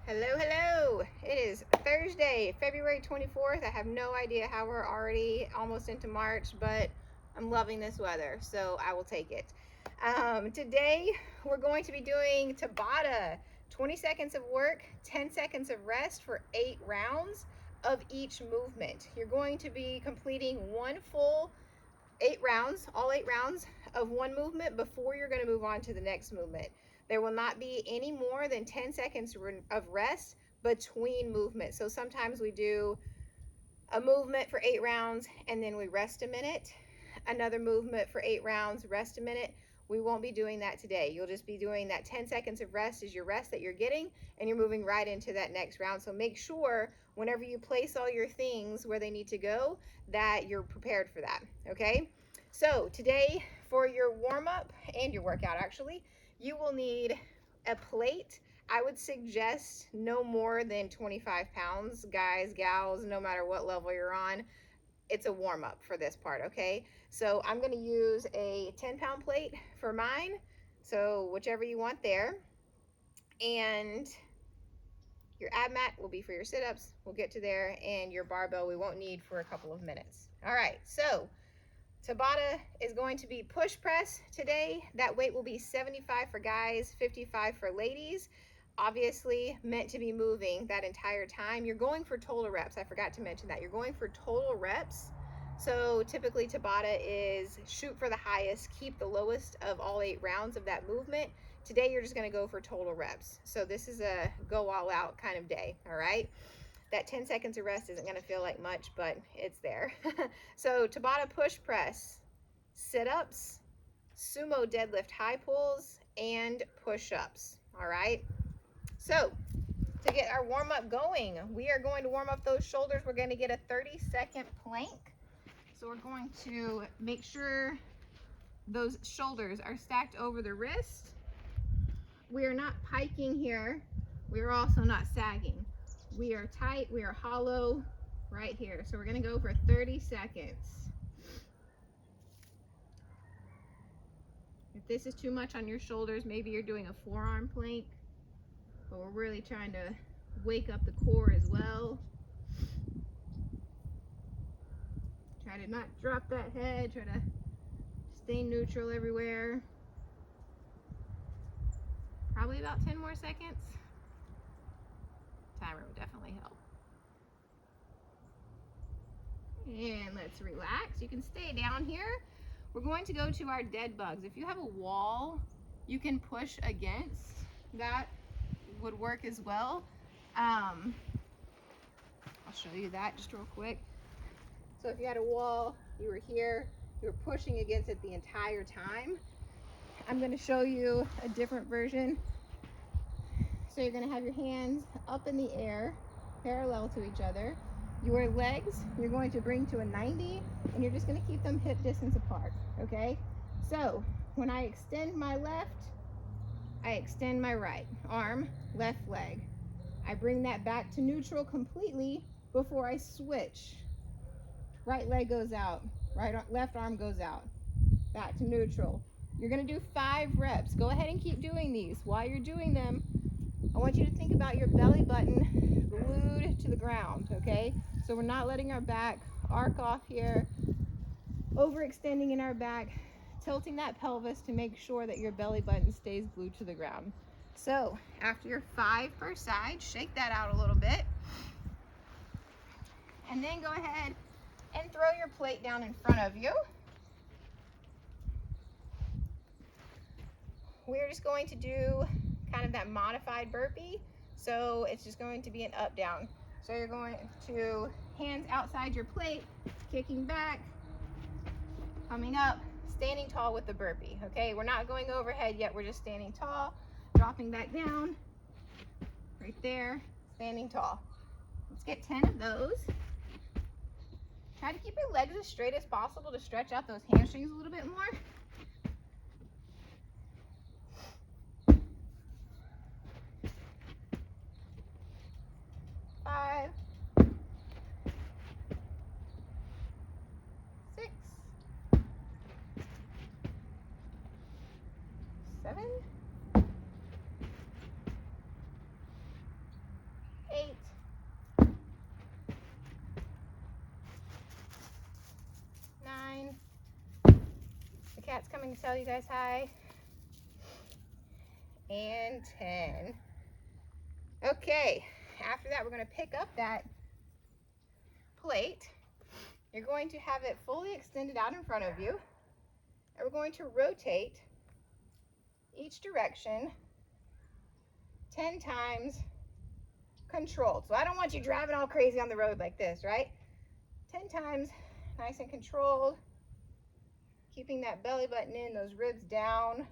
Hello, hello. It is Thursday, February 24th. I have no idea how we're already almost into March, but I'm loving this weather, so I will take it. Today, we're going to be doing Tabata, 20 seconds of work, 10 seconds of rest for 8 rounds of each movement. You're going to be completing one full 8 rounds, all 8 rounds of one movement before you're going to move on to the next movement. There will not be any more than 10 seconds of rest between movements. So sometimes we do a movement for 8 rounds and then we rest a minute. Another movement for 8 rounds, rest a minute. We won't be doing that today. You'll just be doing that 10 seconds of rest is your rest that you're getting, and you're moving right into that next round. So make sure whenever you place all your things where they need to go that you're prepared for that, okay? So today for your warm-up and your workout actually, you will need a plate. I would suggest no more than 25 pounds, guys, gals, no matter what level you're on. It's a warm-up for this part, okay? So I'm gonna use a 10-pound plate for mine, so whichever you want there. And your ab mat will be for your sit-ups. We'll get to there. And your barbell we won't need for a couple of minutes. All right, so Tabata is going to be push press today. That weight will be 75 for guys, 55 for ladies. Obviously meant to be moving that entire time. You're going for total reps. I forgot to mention that. You're going for total reps. So typically Tabata is shoot for the highest, keep the lowest of all 8 rounds of that movement. Today you're just going to go for total reps. So this is a go all out kind of day, all right? That 10 seconds of rest isn't going to feel like much, but it's there. So Tabata push press, sit-ups, sumo deadlift high pulls, and push-ups, all right? So to get our warm-up going, we are going to warm up those shoulders. We're going to get a 30-second plank. So we're going to make sure those shoulders are stacked over the wrist. We are not piking here. We are also not sagging. We are tight, we are hollow right here. So we're gonna go for 30 seconds. If this is too much on your shoulders, maybe you're doing a forearm plank, but we're really trying to wake up the core as well. Try to not drop that head, try to stay neutral everywhere. Probably about 10 more seconds. Timer would definitely help. And let's relax. You can stay down here. We're going to go to our dead bugs. If you have a wall you can push against, that would work as well. I'll show you that just real quick. So if you had a wall, you were here, you were pushing against it the entire time. I'm going to show you a different version. So you're going to have your hands up in the air, parallel to each other. Your legs, you're going to bring to a 90, and you're just going to keep them hip distance apart, okay? So when I extend my left, I extend my right arm, left leg. I bring that back to neutral completely before I switch. Right leg goes out, left arm goes out, back to neutral. You're going to do 5 reps. Go ahead and keep doing these. While you're doing them, I want you to think about your belly button glued to the ground, okay? So we're not letting our back arc off here, overextending in our back, tilting that pelvis to make sure that your belly button stays glued to the ground. So after your 5 per side, shake that out a little bit. And then go ahead and throw your plate down in front of you. We're just going to do kind of that modified burpee. So it's just going to be an up down. So you're going to hands outside your plate, kicking back, coming up, standing tall with the burpee. Okay, we're not going overhead yet, we're just standing tall, dropping back down, right there, standing tall. Let's get 10 of those. Try to keep your legs as straight as possible to stretch out those hamstrings a little bit more. 5, 6, 7, coming to tell you guys hi. And 10. Okay, after that we're going to pick up that plate. You're going to have it fully extended out in front of you, and we're going to rotate each direction 10 times controlled. So I don't want you driving all crazy on the road like this, right? 10 times nice and controlled, keeping that belly button in, those ribs down.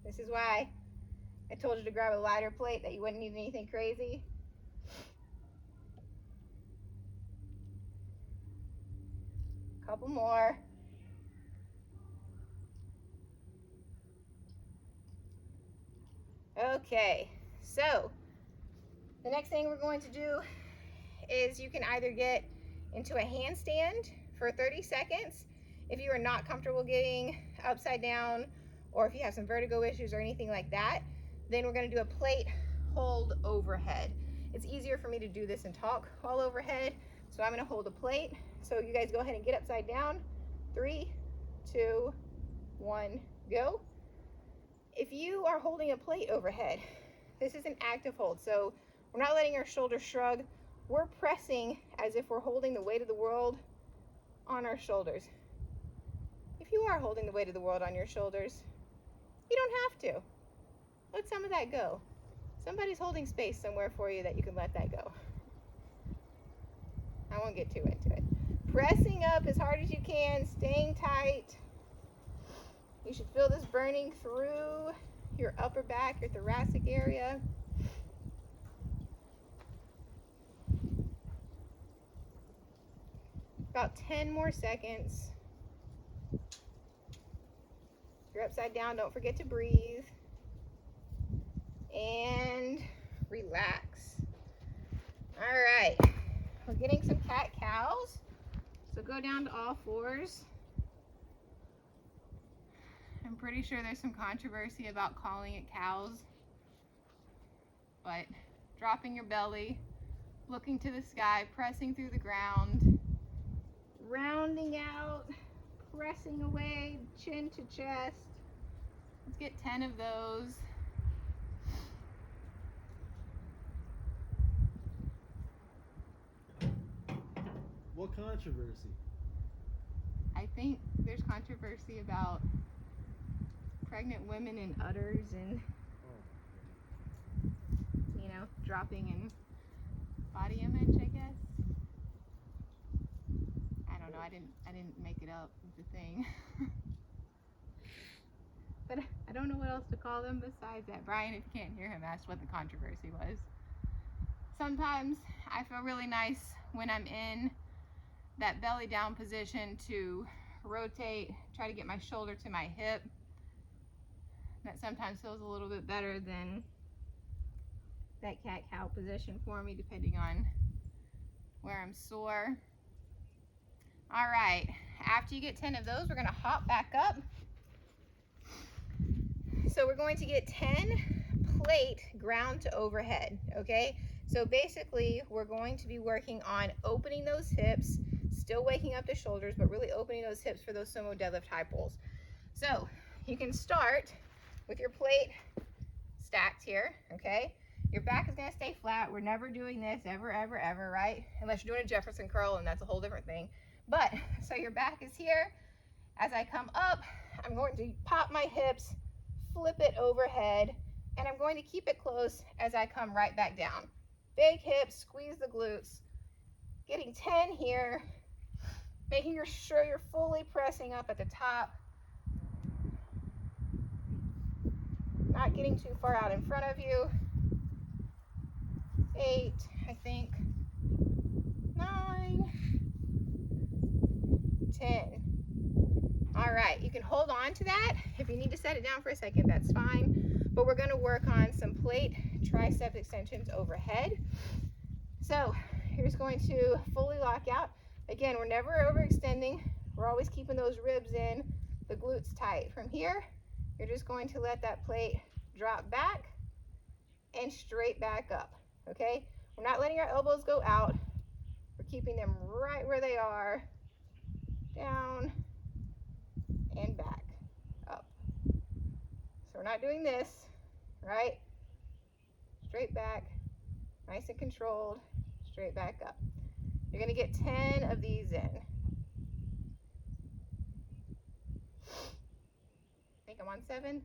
This is why I told you to grab a lighter plate, that you wouldn't need anything crazy. Couple more. Okay, so the next thing we're going to do is you can either get into a handstand for 30 seconds if you are not comfortable getting upside down, or if you have some vertigo issues or anything like that. Then we're going to do a plate hold overhead. It's easier for me to do this and talk while overhead, so I'm going to hold a plate. So you guys go ahead and get upside down. 3, 2, 1, go. If you are holding a plate overhead, this is an active hold, so we're not letting our shoulders shrug. We're pressing as if we're holding the weight of the world on our shoulders. If you are holding the weight of the world on your shoulders, you don't have to. Let some of that go. Somebody's holding space somewhere for you that you can let that go. I won't get too into it. Pressing up as hard as you can, staying tight. You should feel this burning through your upper back, your thoracic area. About 10 more seconds. If you're upside down, don't forget to breathe. And relax. All right, we're getting some cat-cows. So go down to all fours. I'm pretty sure there's some controversy about calling it cows, but dropping your belly, looking to the sky, pressing through the ground, rounding out, pressing away, chin to chest. Let's get 10 of those. What controversy? I think there's controversy about pregnant women and udders and, you know, dropping in body image, I guess. I don't know, I didn't make it up. It's a thing. But I don't know what else to call them besides that. Brian, if you can't hear him, asked what the controversy was. Sometimes I feel really nice when I'm in that belly down position to rotate, try to get my shoulder to my hip. That sometimes feels a little bit better than that cat-cow position for me, depending on where I'm sore. All right, after you get 10 of those, we're gonna hop back up. So we're going to get 10 plate ground to overhead, okay? So basically, we're going to be working on opening those hips, still waking up the shoulders, but really opening those hips for those Sumo Deadlift high pulls. So you can start with your plate stacked here, okay? Your back is gonna stay flat. We're never doing this ever, ever, ever, right? Unless you're doing a Jefferson curl, and that's a whole different thing. But, so your back is here. As I come up, I'm going to pop my hips, flip it overhead, and I'm going to keep it close as I come right back down. Big hips, squeeze the glutes. Getting 10 here, making sure you're fully pressing up at the top. Not getting too far out in front of you. 8, I think. 9, 10. All right, you can hold on to that. If you need to set it down for a second, that's fine. But we're gonna work on some plate tricep extensions overhead. So here's going to fully lock out. Again, we're never overextending. We're always keeping those ribs in, the glutes tight. From here, you're just going to let that plate drop back and straight back up, okay? We're not letting our elbows go out. We're We're keeping them right where they are. Down and back, up. So we're not doing this, right? Straight back, nice and controlled, straight back up. You're gonna get 10 of these in. I think I'm on 7.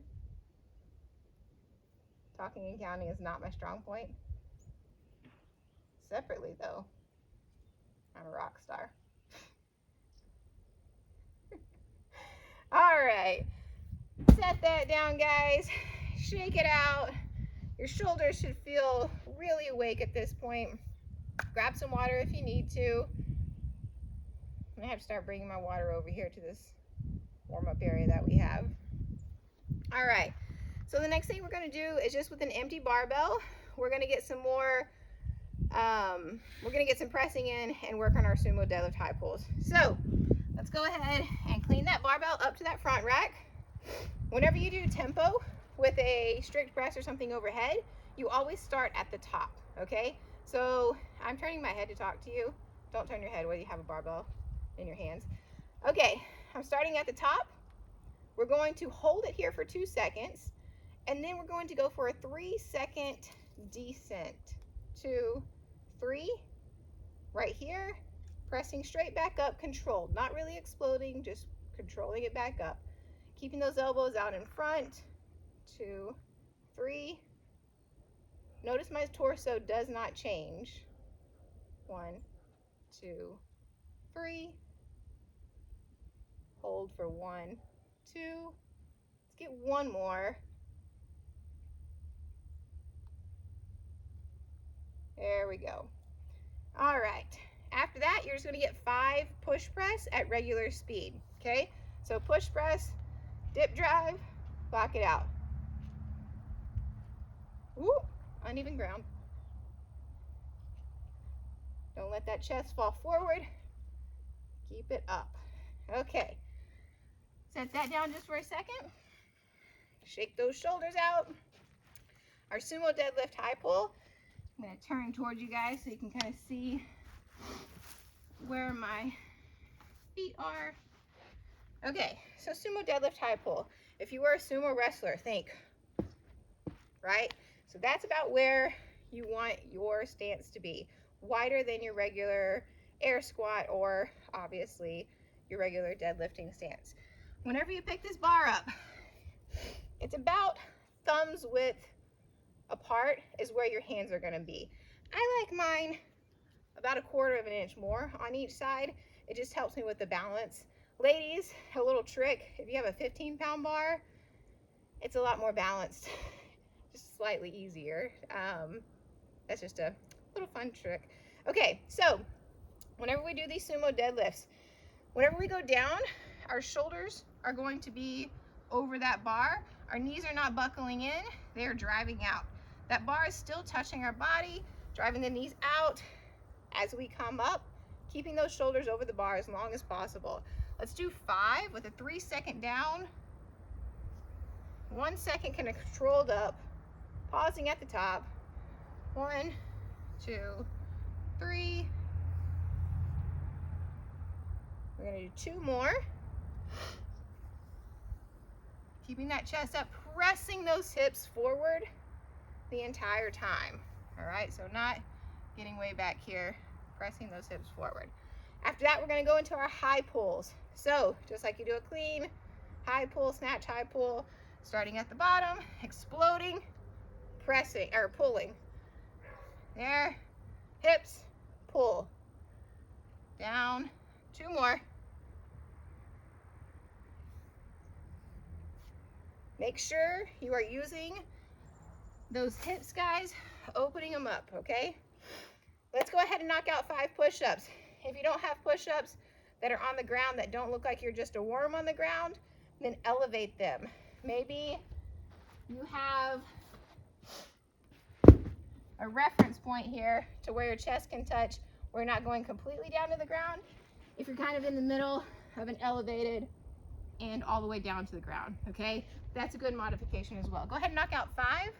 Talking and counting is not my strong point. Separately though, I'm a rock star. All right, set that down, guys. Shake it out. Your shoulders should feel really awake at this point. Grab some water if you need to. I'm gonna have to start bringing my water over here to this warm-up area that we have. All right, so the next thing we're gonna do is just with an empty barbell, we're gonna get some more, we're gonna get some pressing in and work on our sumo deadlift high pulls. So let's go ahead and clean that barbell up to that front rack. Whenever you do tempo with a strict press or something overhead, you always start at the top, okay? So I'm turning my head to talk to you. Don't turn your head whether you have a barbell in your hands. Okay, I'm starting at the top. We're going to hold it here for 2 seconds, and then we're going to go for a 3-second descent. 2, 3, right here, pressing straight back up, controlled, not really exploding, just controlling it back up. Keeping those elbows out in front. 2, 3. Notice my torso does not change. 1, 2, 3. Hold for 1, 2. Let's get one more. There we go. All right. After that, you're just going to get 5 push press at regular speed. Okay? So push press, dip drive, lock it out. Woo! Uneven ground. Don't let that chest fall forward. Keep it up. Okay. Set that down just for a second. Shake those shoulders out. Our sumo deadlift high pull. I'm going to turn towards you guys so you can kind of see where my feet are. Okay, so sumo deadlift high pull. If you were a sumo wrestler, think, right? So that's about where you want your stance to be. Wider than your regular air squat or obviously your regular deadlifting stance. Whenever you pick this bar up, it's about thumbs width apart is where your hands are going to be. I like mine about 1/4 inch more on each side. It just helps me with the balance. Ladies, a little trick, if you have a 15-pound bar, it's a lot more balanced, just slightly easier. That's just a little fun trick. Okay, so whenever we do these sumo deadlifts, whenever we go down, our shoulders are going to be over that bar. Our knees are not buckling in, they are driving out. That bar is still touching our body, driving the knees out as we come up, keeping those shoulders over the bar as long as possible. Let's do 5 with a 3-second down, 1 second kind of controlled up, pausing at the top. 1, 2, 3. We're gonna do 2 more. Keeping that chest up, pressing those hips forward the entire time. All right, so not getting way back here, pressing those hips forward. After that, we're gonna go into our high pulls. So just like you do a clean, high pull, snatch, high pull, starting at the bottom, exploding, pressing, or pulling. There, hips, pull. Down, 2 more. Make sure you are using those hips, guys, opening them up, okay? Let's go ahead and knock out 5 push-ups. If you don't have push-ups that are on the ground that don't look like you're just a worm on the ground, then elevate them. Maybe you have a reference point here to where your chest can touch. We're not going completely down to the ground. If you're kind of in the middle of an elevated and all the way down to the ground, okay? That's a good modification as well. Go ahead and knock out 5.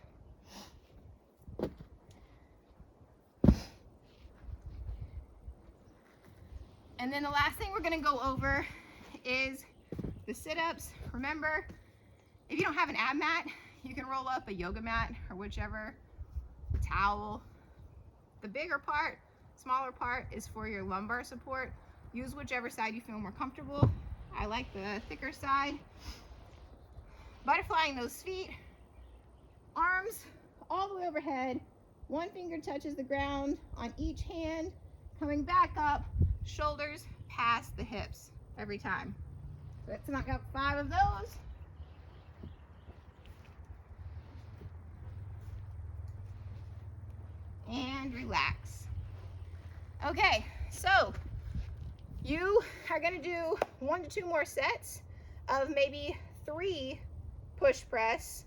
And then the last thing we're gonna go over is the sit-ups. Remember, if you don't have an ab mat, you can roll up a yoga mat or whichever, towel. The bigger part, smaller part is for your lumbar support. Use whichever side you feel more comfortable. I like the thicker side. Butterflying those feet, arms all the way overhead. One finger touches the ground on each hand, coming back up, shoulders past the hips every time. Let's knock out 5 of those. And relax. Okay, so you are going to do 1 to 2 more sets of maybe 3 push press,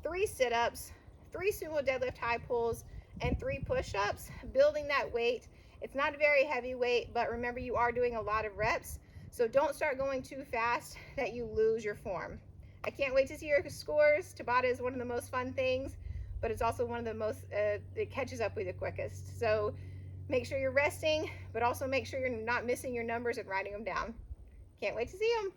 3 sit-ups, 3 sumo deadlift high pulls, and 3 push-ups, building that weight. It's not a very heavy weight, but remember, you are doing a lot of reps, so don't start going too fast that you lose your form. I can't wait to see your scores. Tabata is one of the most fun things, but it's also one of the most, it catches up with you quickest. So make sure you're resting, but also make sure you're not missing your numbers and writing them down. Can't wait to see them.